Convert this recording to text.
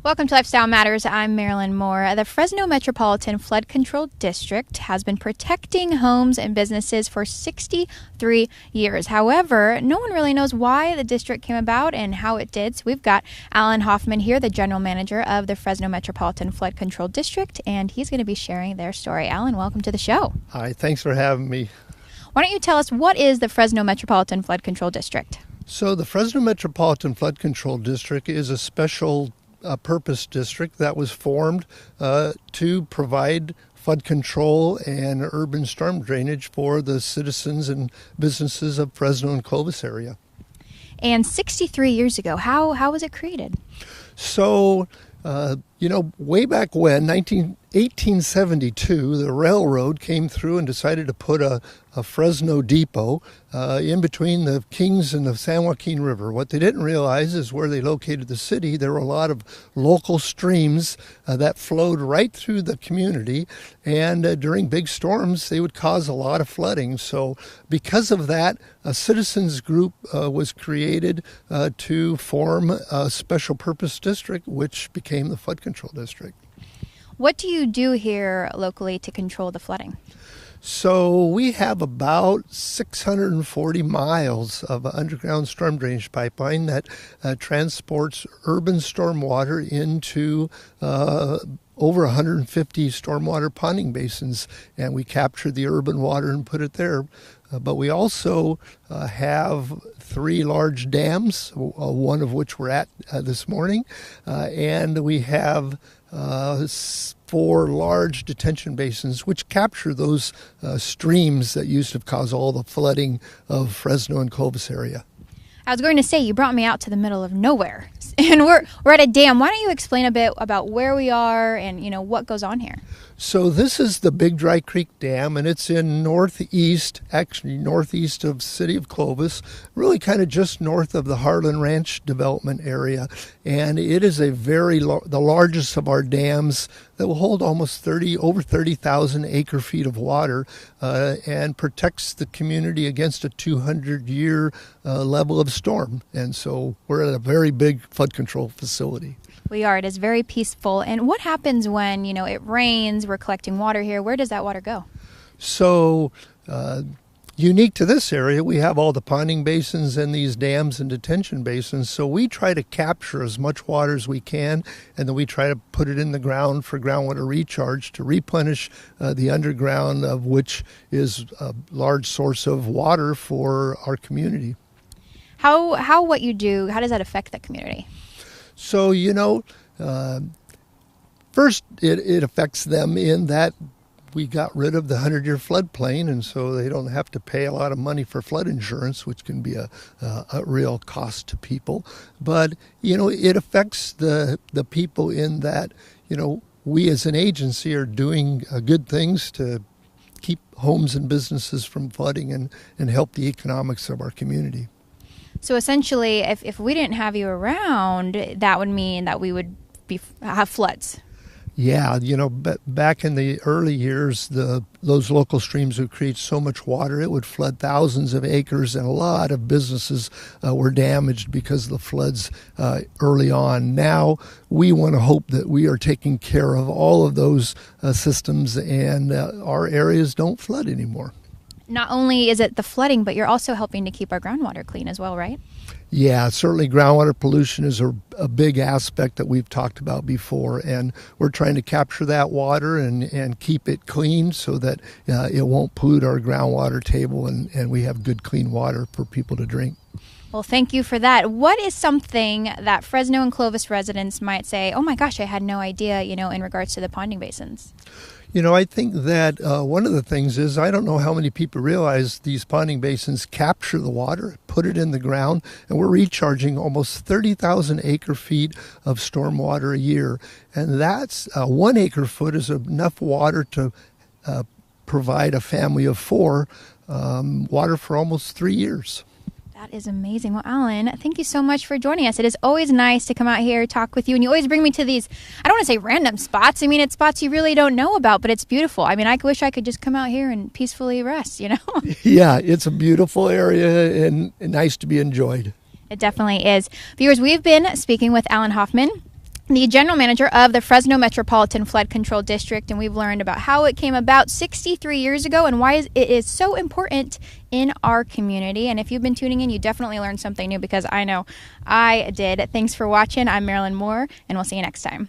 Welcome to Lifestyle Matters. I'm Marilyn Moore. The Fresno Metropolitan Flood Control District has been protecting homes and businesses for 63 years. However, no one really knows why the district came about and how it did. So we've got Alan Hofmann here, the General Manager of the Fresno Metropolitan Flood Control District, and he's going to be sharing their story. Alan, welcome to the show. Hi, thanks for having me. Why don't you tell us, what is the Fresno Metropolitan Flood Control District? So the Fresno Metropolitan Flood Control District is a special purpose district that was formed to provide flood control and urban storm drainage for the citizens and businesses of Fresno and Clovis area. And 63 years ago, how was it created? So, way back when, 1872, the railroad came through and decided to put a Fresno depot in between the Kings and the San Joaquin River. What they didn't realize is where they located the city, there were a lot of local streams that flowed right through the community, and during big storms, they would cause a lot of flooding. So because of that, a citizens group was created to form a special purpose district, which became the flood control district. What do you do here locally to control the flooding? So we have about 640 miles of underground storm drainage pipeline that transports urban stormwater into over 150 stormwater ponding basins, and we capture the urban water and put it there. But we also have 3 large dams, one of which we're at this morning, and we have 4 large detention basins which capture those streams that used to cause all the flooding of Fresno and Clovis area. I was going to say, you brought me out to the middle of nowhere, and we're at a dam. Why don't you explain a bit about where we are and what goes on here? So this is the Big Dry Creek Dam, and it's in northeast of the city of Clovis, really kind of just north of the Harlan Ranch development area. And it is the largest of our dams that will hold almost over 30,000 acre feet of water and protects the community against a 200-year level of storm. And so we're at a very big flood control facility. We are. It is very peaceful. And what happens when, it rains, we're collecting water here? Where does that water go? So, unique to this area, we have all the ponding basins and these dams and detention basins. So we try to capture as much water as we can, and then we try to put it in the ground for groundwater recharge to replenish the underground, of which is a large source of water for our community. How what you do, how does that affect the community? So, first it affects them in that we got rid of the 100-year floodplain, and so they don't have to pay a lot of money for flood insurance, which can be a real cost to people. But, it affects the people in that, we as an agency are doing good things to keep homes and businesses from flooding and help the economics of our community. So essentially, if we didn't have you around, that would mean that we would have floods. Yeah, back in the early years, those local streams would create so much water, it would flood thousands of acres, and a lot of businesses were damaged because of the floods early on. Now, we want to hope that we are taking care of all of those systems, and our areas don't flood anymore. Not only is it the flooding, but you're also helping to keep our groundwater clean as well, right? Yeah, certainly groundwater pollution is a big aspect that we've talked about before, and we're trying to capture that water and keep it clean so that it won't pollute our groundwater table, and we have good clean water for people to drink. Well, thank you for that. What is something that Fresno and Clovis residents might say, oh my gosh, I had no idea, in regards to the ponding basins? I think that one of the things is, I don't know how many people realize these ponding basins capture the water, put it in the ground, and we're recharging almost 30,000 acre feet of storm water a year. And that's 1 acre foot is enough water to provide a family of 4 water for almost 3 years. That is amazing. Well, Alan, thank you so much for joining us. It is always nice to come out here, talk with you, and you always bring me to these, I don't want to say random spots. I mean, it's spots you really don't know about, but it's beautiful. I mean, I wish I could just come out here and peacefully rest, Yeah, it's a beautiful area and nice to be enjoyed. It definitely is. Viewers, we've been speaking with Alan Hofmann. the general manager of the Fresno Metropolitan Flood Control District, and we've learned about how it came about 63 years ago and why it is so important in our community. And if you've been tuning in, you definitely learned something new, because I know I did. Thanks for watching. I'm Marilyn Moore, and we'll see you next time.